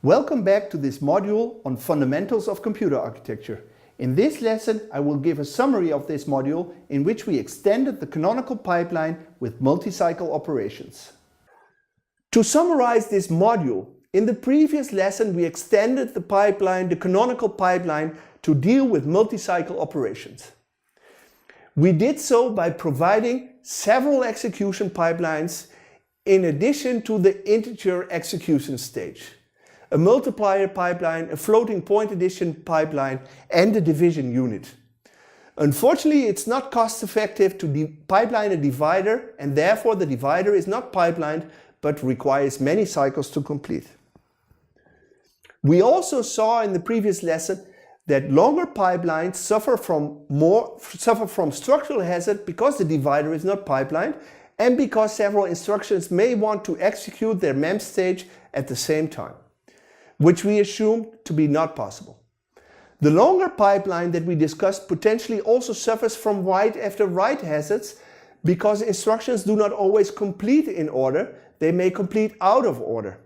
Welcome back to this module on fundamentals of computer architecture. In this lesson, I will give a summary of this module in which we extended the canonical pipeline with multi-cycle operations. To summarize this module, in the previous lesson we extended the canonical pipeline to deal with multi-cycle operations. We did so by providing several execution pipelines in addition to the integer execution stage. A multiplier pipeline, a floating point addition pipeline, and a division unit. Unfortunately, it's not cost effective to pipeline a divider, and therefore the divider is not pipelined but requires many cycles to complete. We also saw in the previous lesson that longer pipelines suffer from structural hazard because the divider is not pipelined and because several instructions may want to execute their mem stage at the same time, which we assume to be not possible. The longer pipeline that we discussed potentially also suffers from write after write hazards because instructions do not always complete in order, they may complete out of order.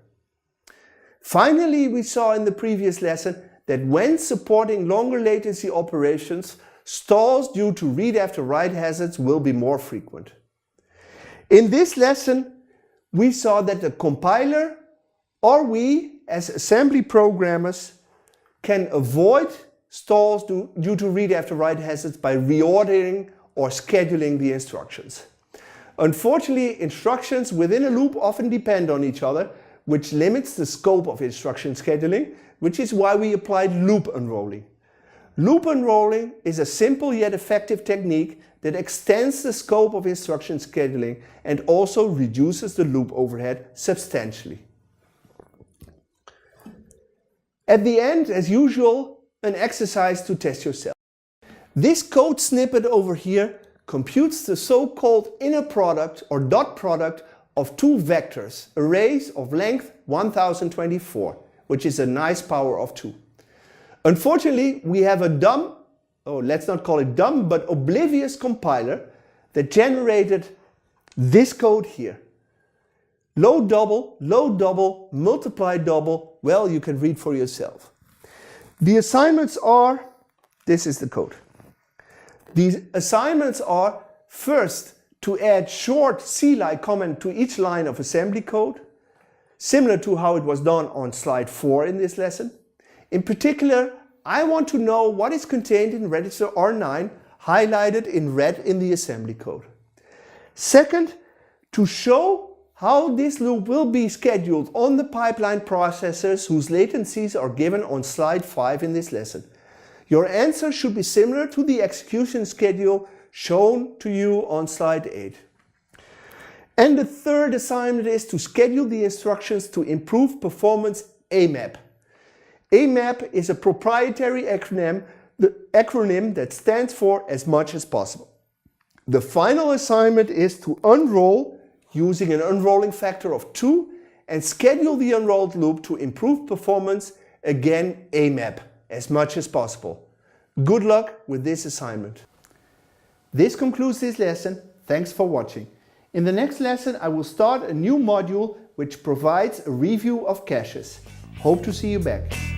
Finally, we saw in the previous lesson that when supporting longer latency operations, stalls due to read after write hazards will be more frequent. In this lesson, we saw that the compiler or we as assembly programmers can avoid stalls due to read after write hazards by reordering or scheduling the instructions. Unfortunately, instructions within a loop often depend on each other, which limits the scope of instruction scheduling, which is why we applied loop unrolling. Loop unrolling is a simple yet effective technique that extends the scope of instruction scheduling and also reduces the loop overhead substantially. At the end, as usual, an exercise to test yourself. This code snippet over here computes the so-called inner product or dot product of two vectors, arrays of length 1024, which is a nice power of 2. Unfortunately, we have a dumb, let's not call it dumb, but oblivious compiler that generated this code here. Load double, multiply double, well, you can read for yourself. The assignments are, this is the code. These assignments are first to add short CLI comment to each line of assembly code, similar to how it was done on slide 4 in this lesson. In particular, I want to know what is contained in register R9, highlighted in red in the assembly code. Second, to show how this loop will be scheduled on the pipeline processors whose latencies are given on slide 5 in this lesson. Your answer should be similar to the execution schedule shown to you on slide 8. And the third assignment is to schedule the instructions to improve performance AMAP. AMAP is a proprietary acronym that stands for as much as possible. The final assignment is to unroll using an unrolling factor of 2 and schedule the unrolled loop to improve performance, again AMAP, as much as possible. Good luck with this assignment. This concludes this lesson. Thanks for watching. In the next lesson I will start a new module which provides a review of caches. Hope to see you back.